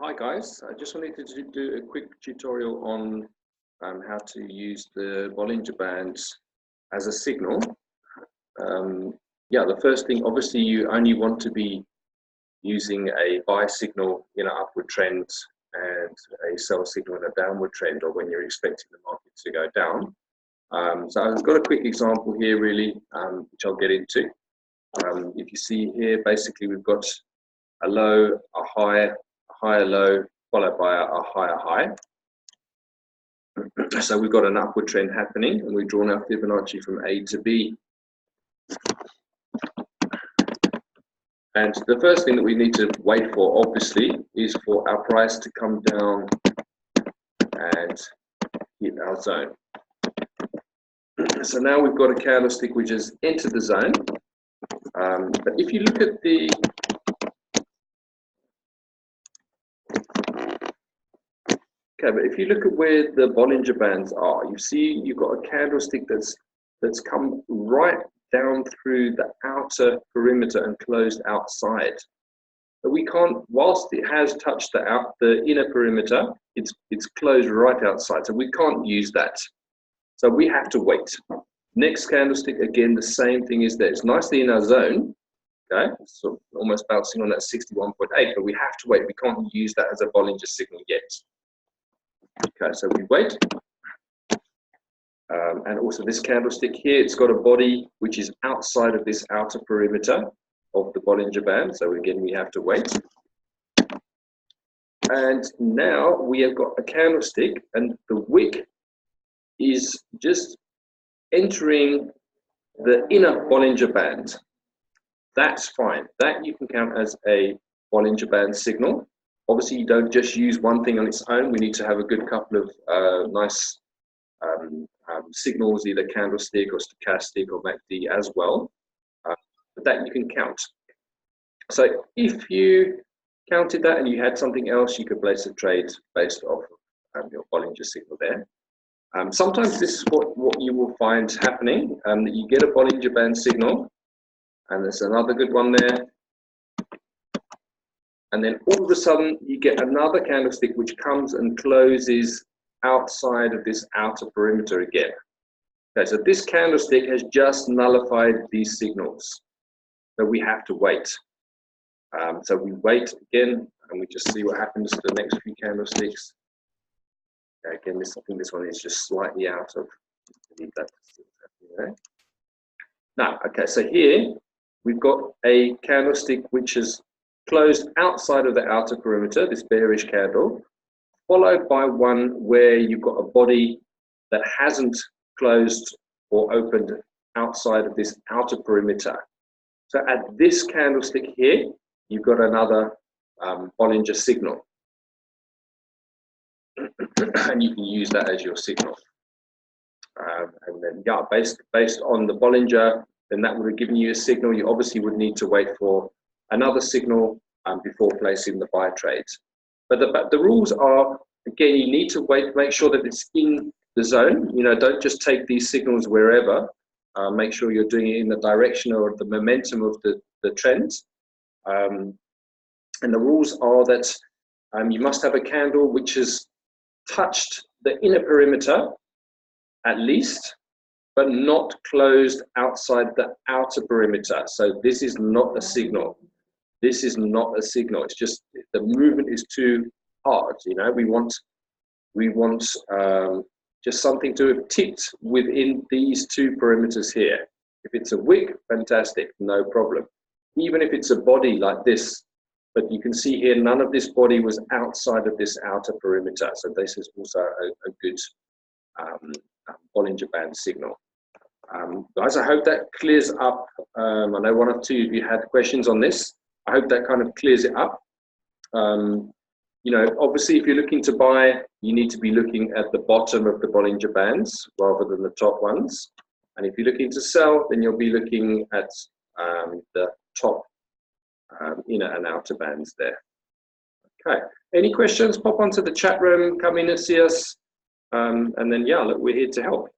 Hi guys, I just wanted to do a quick tutorial on how to use the Bollinger Band as a signal. Yeah, the first thing, obviously you only want to be using a buy signal in an upward trend and a sell signal in a downward trend, or when you're expecting the market to go down. So I've got a quick example here really, which I'll get into. If you see here, basically we've got a low, a high, a higher low, followed by a higher high. So we've got an upward trend happening, and we've drawn our Fibonacci from A to B. And the first thing that we need to wait for, obviously, is for our price to come down and hit our zone. So now we've got a candlestick which has entered the zone. But if you look at the but if you look at where the Bollinger Bands are, you see you've got a candlestick that's come right down through the outer perimeter and closed outside. But we can't, whilst it has touched the inner perimeter, it's closed right outside. So we can't use that. So we have to wait. Next candlestick, again, the same thing is there. It's nicely in our zone. Okay, so almost bouncing on that 61.8, but we have to wait. We can't use that as a Bollinger signal yet. Okay, so we wait. And also this candlestick here, it's got a body which is outside of this outer perimeter of the Bollinger Band. So again, we have to wait. And now we have got a candlestick, and the wick is just entering the inner Bollinger Band. That's fine. That you can count as a Bollinger Band signal. Obviously, you don't just use one thing on its own. We need to have a good couple of nice signals, either candlestick or stochastic or MACD as well. But that you can count. So if you counted that and you had something else, you could place a trade based off your Bollinger signal there. Sometimes this is what you will find happening, that you get a Bollinger Band signal, and there's another good one there. And then all of a sudden, you get another candlestick which comes and closes outside of this outer perimeter again. Okay, so this candlestick has just nullified these signals. So we have to wait. So we wait again, and we just see what happens to the next few candlesticks. Okay, again, I think this one is just slightly out of. Leave that. Now, okay, so here we've got a candlestick which is closed outside of the outer perimeter, this bearish candle, followed by one where you've got a body that hasn't closed or opened outside of this outer perimeter. So at this candlestick here, you've got another Bollinger signal. And you can use that as your signal. And then, yeah, based on the Bollinger, then that would have given you a signal. You obviously would need to wait for another signal before placing the buy trades. But the rules are, again, you need to wait, make sure that it's in the zone. You know, don't just take these signals wherever. Make sure you're doing it in the direction or the momentum of the trends. And the rules are that you must have a candle which has touched the inner perimeter at least, but not closed outside the outer perimeter. So this is not a signal. This is not a signal. It's just the movement is too hard. You know, we want just something to have ticked within these two perimeters here. If it's a wick, fantastic, no problem. Even if it's a body like this, but you can see here, none of this body was outside of this outer perimeter. So this is also a good Bollinger Band signal. Guys, I hope that clears up. I know one or two of you had questions on this. I hope that kind of clears it up. You know, obviously, if you're looking to buy, you need to be looking at the bottom of the Bollinger Bands rather than the top ones. And if you're looking to sell, then you'll be looking at the top inner and outer bands there. Okay. Any questions? Pop onto the chat room, come in and see us. And then, yeah, look, we're here to help.